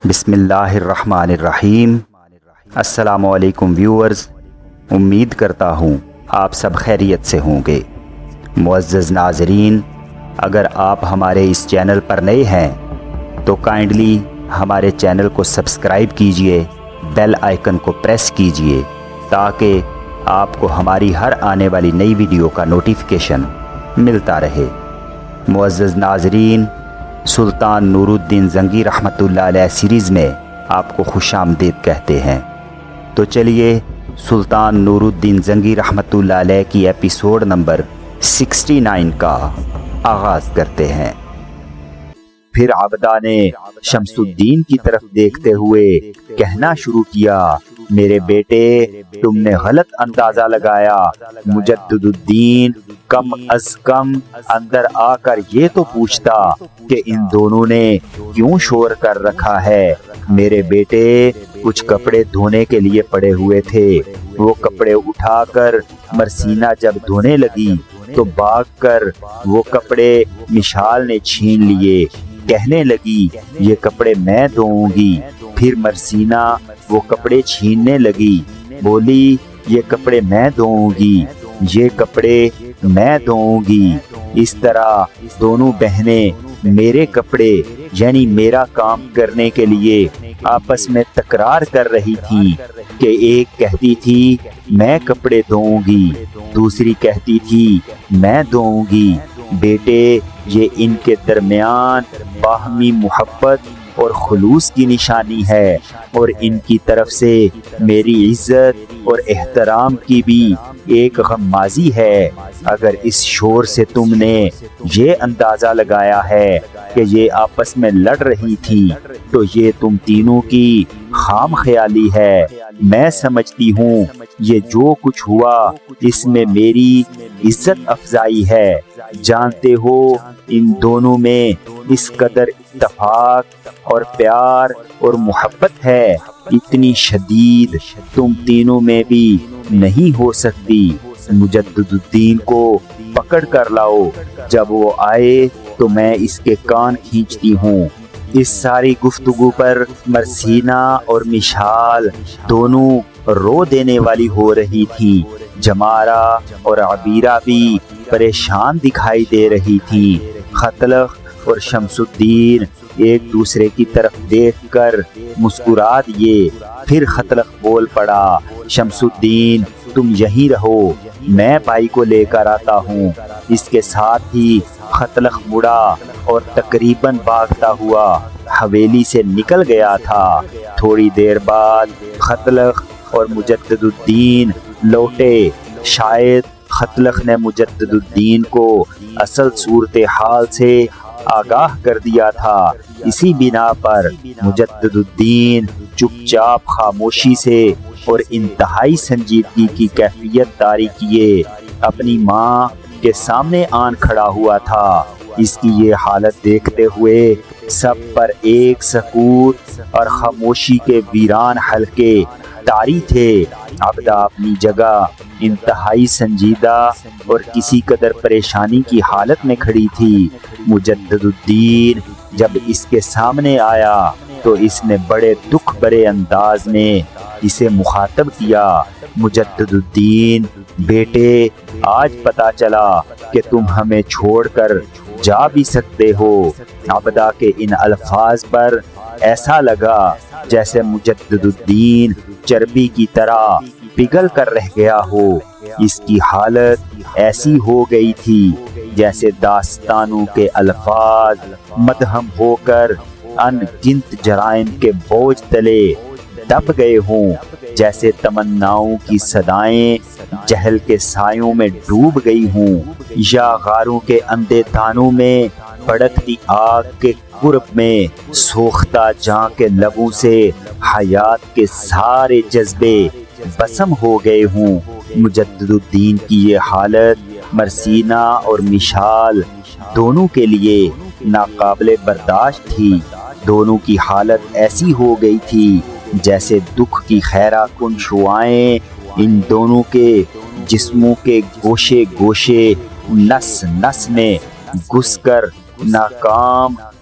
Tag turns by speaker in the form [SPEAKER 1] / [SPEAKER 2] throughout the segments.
[SPEAKER 1] بسم اللہ الرحمن الرحیم۔ السلام علیکم ویورز، امید کرتا ہوں آپ سب خیریت سے ہوں گے۔ معزز ناظرین، اگر آپ ہمارے اس چینل پر نئے ہیں تو کائنڈلی ہمارے چینل کو سبسکرائب کیجئے، بیل آئیکن کو پریس کیجئے تاکہ آپ کو ہماری ہر آنے والی نئی ویڈیو کا نوٹیفیکیشن ملتا رہے۔ معزز ناظرین، سلطان نور الدین زنگی رحمۃ اللہ علیہ سیریز میں آپ کو خوش آمدید کہتے ہیں۔ تو چلیے سلطان نور الدین زنگی رحمۃ اللہ علیہ کی ایپیسوڈ نمبر 69 کا آغاز کرتے ہیں۔ پھر عبدہ نے شمس الدین کی طرف دیکھتے ہوئے کہنا شروع کیا، میرے بیٹے، تم نے غلط اندازہ لگایا۔ مجدد الدین کم از کم اندر آ کر یہ تو پوچھتا کہ ان دونوں نے کیوں شور کر رکھا ہے۔ میرے بیٹے، کچھ کپڑے دھونے کے لیے پڑے ہوئے تھے، وہ کپڑے اٹھا کر مرسینہ جب دھونے لگی تو بھاگ کر وہ کپڑے مشال نے چھین لیے۔ کہنے لگی، یہ کپڑے میں دھوؤں گی۔ پھر مرسینہ وہ کپڑے چھیننے لگی، بولی، یہ کپڑے میں دھوؤں گی، یہ کپڑے میں دھوؤں گی۔ اس طرح دونوں بہنیں میرے کپڑے یعنی میرا کام کرنے کے لیے آپس میں تکرار کر رہی تھی کہ ایک کہتی تھی میں کپڑے دھوؤں گی، دوسری کہتی تھی میں دھوؤں گی۔ بیٹے، یہ ان کے درمیان باہمی محبت اور خلوص کی نشانی ہے، اور ان کی طرف سے میری عزت اور احترام کی بھی ایک غمازی ہے۔ اگر اس شور سے تم نے یہ اندازہ لگایا ہے کہ یہ آپس میں لڑ رہی تھی تو یہ تم تینوں کی خام خیالی ہے۔ میں سمجھتی ہوں یہ جو کچھ ہوا اس میں میری عزت افزائی ہے۔ جانتے ہو ان دونوں میں اس قدر اتفاق اور پیار اور محبت ہے، اتنی شدید تم تینوں میں بھی نہیں ہو سکتی۔ مجدد الدین کو پکڑ کر لاؤ، جب وہ آئے تو میں اس کے کان کھینچتی ہوں۔ اس ساری گفتگو پر مرسینہ اور مشال دونوں رو دینے والی ہو رہی تھی۔ جمارہ اور عبیرہ بھی پریشان دکھائی دے رہی تھی۔ خطلق اور شمس الدین ایک دوسرے کی طرف دیکھ کر مسکرا دیے۔ پھر خطلق بول پڑا، شمس الدین تم یہیں رہو، میں بھائی کو لے کر آتا ہوں۔ اس کے ساتھ ہی خطلق مڑا اور تقریباً بھاگتا ہوا حویلی سے نکل گیا تھا۔ تھوڑی دیر بعد خطلق اور مجدد الدین لوٹے۔ شاید خطلق نے مجدد الدین کو اصل صورتحال سے آگاہ کر دیا تھا، اسی بنا پر مجدد الدین چپ چاپ خاموشی سے اور انتہائی سنجیدگی کی کیفیت طاری کیے اپنی ماں کے سامنے آن کھڑا ہوا تھا۔ اس کی یہ حالت دیکھتے ہوئے سب پر ایک سکوت اور خاموشی کے ویران حلقے طاری تھے۔ عبدہ اپنی جگہ انتہائی سنجیدہ اور کسی قدر پریشانی کی حالت میں کھڑی تھی۔ مجدد الدین جب اس کے سامنے آیا تو اس نے بڑے دکھ بھرے انداز میں اسے مخاطب کیا، مجدد الدین بیٹے، آج پتہ چلا کہ تم ہمیں چھوڑ کر جا بھی سکتے ہو۔ عبدہ کے ان الفاظ پر ایسا لگا جیسے مجدد الدین چربی کی طرح پگھل کر رہ گیا ہو۔ اس کی حالت ایسی ہو گئی تھی جیسے داستانوں کے الفاظ مدھم ہو کر ان گنت جرائم کے بوجھ تلے دب گئے ہوں، جیسے تمناؤں کی صدائیں جہل کے سایوں میں ڈوب گئی ہوں، یا غاروں کے اندھے دانوں میں بھڑکتی آگ کے قرب میں سوختہ جاں کے لبوں سے حیات کے سارے جذبے بسم ہو گئے ہوں۔ مجدد الدین کی یہ حالت مرسینہ اور مشال دونوں کے لیے ناقابل برداشت تھی۔ دونوں کی حالت ایسی ہو گئی تھی جیسے دکھ کی خیرہ کن شعاعیں ان دونوں کے جسموں کے گوشے گوشے نس نس میں گھس کر ناکام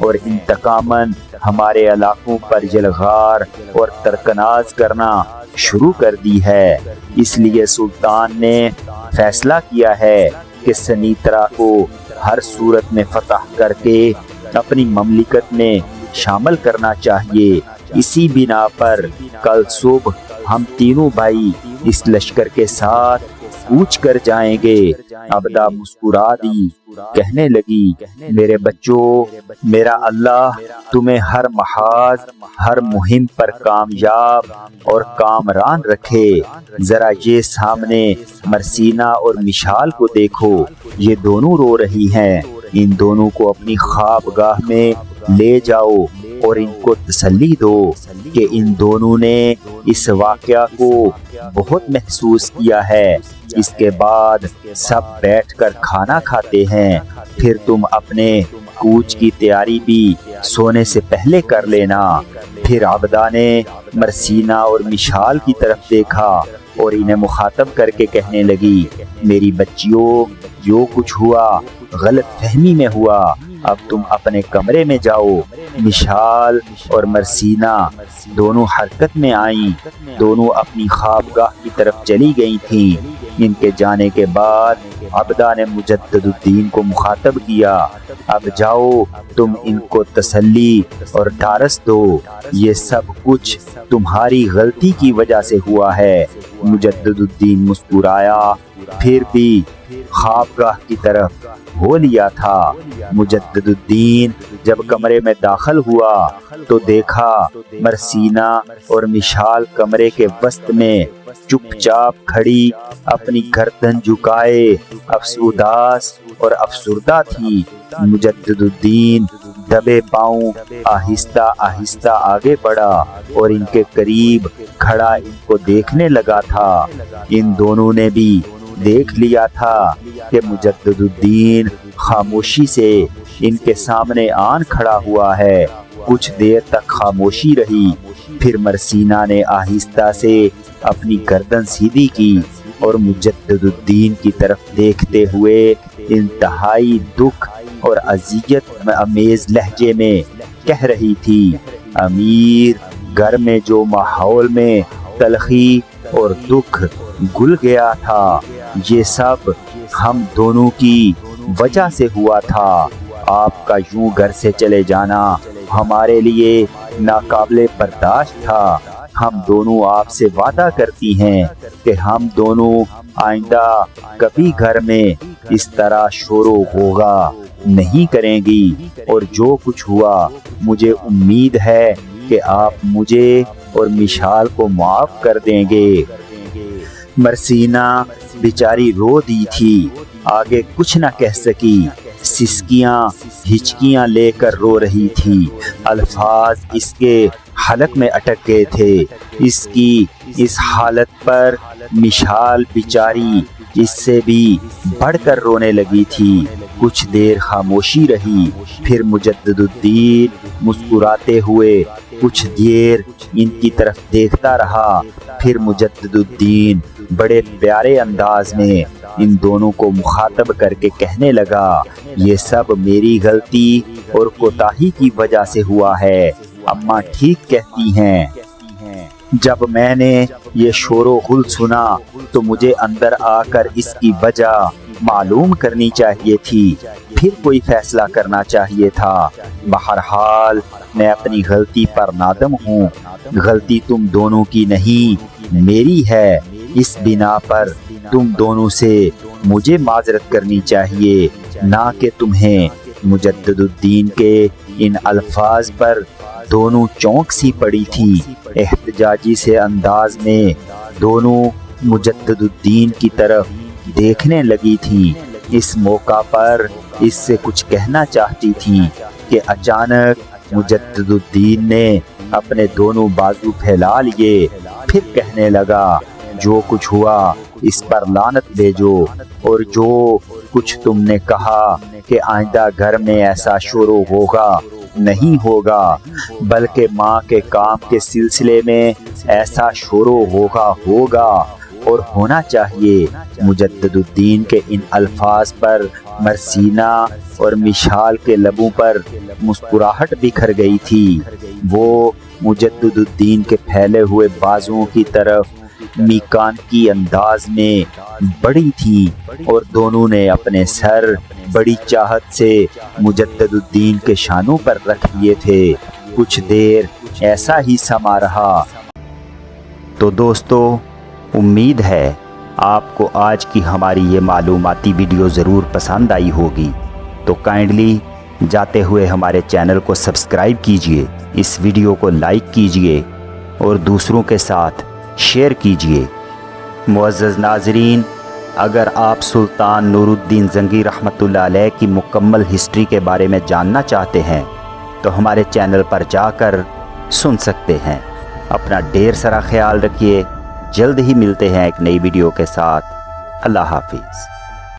[SPEAKER 1] اور انتقاماً ہمارے علاقوں پر یلغار اور ترکناز کرنا شروع کر دی ہے۔ اس لیے سلطان نے فیصلہ کیا ہے کہ سنیترا کو ہر صورت میں فتح کر کے اپنی مملکت میں شامل کرنا چاہیے۔ اسی بنا پر کل صبح ہم تینوں بھائی اس لشکر کے ساتھ کوچ کر جائیں گے۔ عبدہ مسکرا دی، کہنے لگی، میرے بچوں، میرا اللہ تمہیں ہر محاذ، ہر مہم پر کامیاب اور کامران رکھے۔ ذرا یہ سامنے مرسینہ اور مشال کو دیکھو، یہ دونوں رو رہی ہیں۔ ان دونوں کو اپنی خوابگاہ میں لے جاؤ اور ان کو تسلی دو کہ ان دونوں نے اس واقعہ کو بہت محسوس کیا ہے۔ اس کے بعد سب بیٹھ کر کھانا کھاتے ہیں، پھر تم اپنے کوچ کی تیاری بھی سونے سے پہلے کر لینا۔ پھر عبدہ نے مرسینہ اور مشال کی طرف دیکھا اور انہیں مخاطب کر کے کہنے لگی، میری بچیوں، جو کچھ ہوا غلط فہمی میں ہوا، اب تم اپنے کمرے میں جاؤ۔ مشال اور مرسینہ دونوں حرکت میں آئیں، دونوں اپنی خوابگاہ کی طرف چلی گئی تھیں۔ ان کے جانے کے بعد عبدہ نے مجدد الدین کو مخاطب کیا، اب جاؤ تم ان کو تسلی اور ڈھارس دو، یہ سب کچھ تمہاری غلطی کی وجہ سے ہوا ہے۔ مجدد الدین مسکرایا، پھر بھی خوابگاہ کی طرف ہو لیا تھا۔ مجدد الدین جب کمرے میں داخل ہوا تو دیکھا مرسینہ اور مشال کمرے کے وسط میں چپ چاپ کھڑی اپنی گردن جھکائے افسوداس اور افسردہ تھی۔ مجدد الدین دبے پاؤں آہستہ آہستہ آگے بڑھا اور ان کے قریب کھڑا ان کو دیکھنے لگا تھا۔ ان دونوں نے بھی دیکھ لیا تھا کہ مجدد الدین خاموشی سے ان کے سامنے آن کھڑا ہوا ہے۔ کچھ دیر تک خاموشی رہی، پھر مرسینہ نے آہستہ سے اپنی گردن سیدھی کی اور مجدد الدین کی طرف دیکھتے ہوئے انتہائی دکھ اور اذیت امیز لہجے میں کہہ رہی تھی، امیر، گھر میں جو ماحول میں تلخی اور دکھ گل گیا تھا، یہ سب ہم دونوں کی وجہ سے ہوا تھا۔ آپ کا یوں گھر سے چلے جانا ہمارے لیے ناقابل برداشت تھا۔ ہم دونوں آپ سے وعدہ کرتی ہیں کہ ہم دونوں آئندہ کبھی گھر میں اس طرح شور و غوغا نہیں کریں گی، اور جو کچھ ہوا مجھے امید ہے کہ آپ مجھے اور مشال کو معاف کر دیں گے۔ مرسینہ بیچاری رو دی تھی، آگے کچھ نہ کہہ سکی، سسکیاں ہچکیاں لے کر رو رہی تھی۔ الفاظ اس کے حلق میں اٹک گئے تھے۔ اس کی اس حالت پر مشال بیچاری اس سے بھی بڑھ کر رونے لگی تھی۔ کچھ دیر خاموشی رہی، پھر مجدد الدین مسکراتے ہوئے کچھ دیر ان کی طرف دیکھتا رہا، پھر مجدد الدین بڑے پیارے انداز میں ان دونوں کو مخاطب کر کے کہنے لگا، یہ سب میری غلطی اور کوتاہی کی وجہ سے ہوا ہے۔ اماں ٹھیک کہتی ہیں، جب میں نے یہ شور و غل سنا تو مجھے اندر آ کر اس کی وجہ معلوم کرنی چاہیے تھی، پھر کوئی فیصلہ کرنا چاہیے تھا۔ بہرحال میں اپنی غلطی پر نادم ہوں، غلطی تم دونوں کی نہیں میری ہے، اس بنا پر تم دونوں سے مجھے معذرت کرنی چاہیے، نہ کہ تمہیں۔ مجدد الدین کے ان الفاظ پر دونوں چونک سی پڑی تھی۔ احتجاجی سے انداز میں دونوں مجدد الدین کی طرف دیکھنے لگی تھی۔ اس موقع پر اس سے کچھ کہنا چاہتی تھی کہ اچانک مجدد الدین نے اپنے دونوں بازو پھیلا لیے، پھر کہنے لگا، جو کچھ ہوا اس پر لعنت بھیجو، اور جو کچھ تم نے کہا کہ آئندہ گھر میں ایسا شور و غوغا نہیں ہوگا، بلکہ ماں کے کام کے سلسلے میں ایسا شور و غوغا ہوگا اور ہونا چاہیے۔ مجدد الدین کے ان الفاظ پر مرسینا اور مشال کے لبوں پر مسکراہٹ بکھر گئی تھی۔ وہ مجدد الدین کے پھیلے ہوئے بازوؤں کی طرف میکانکی انداز میں بڑھی تھی اور دونوں نے اپنے سر بڑی چاہت سے مجدد الدین کے شانوں پر رکھ لیے تھے۔ کچھ دیر ایسا ہی سما رہا۔ تو دوستو، امید ہے آپ کو آج کی ہماری یہ معلوماتی ویڈیو ضرور پسند آئی ہوگی، تو کائنڈلی جاتے ہوئے ہمارے چینل کو سبسکرائب کیجئے، اس ویڈیو کو لائک کیجئے اور دوسروں کے ساتھ شیئر کیجئے۔ معزز ناظرین، اگر آپ سلطان نور الدین زنگی رحمۃ اللہ علیہ کی مکمل ہسٹری کے بارے میں جاننا چاہتے ہیں تو ہمارے چینل پر جا کر سن سکتے ہیں۔ اپنا ڈھیر سارا خیال رکھیے، جلد ہی ملتے ہیں ایک نئی ویڈیو کے ساتھ۔ اللہ حافظ۔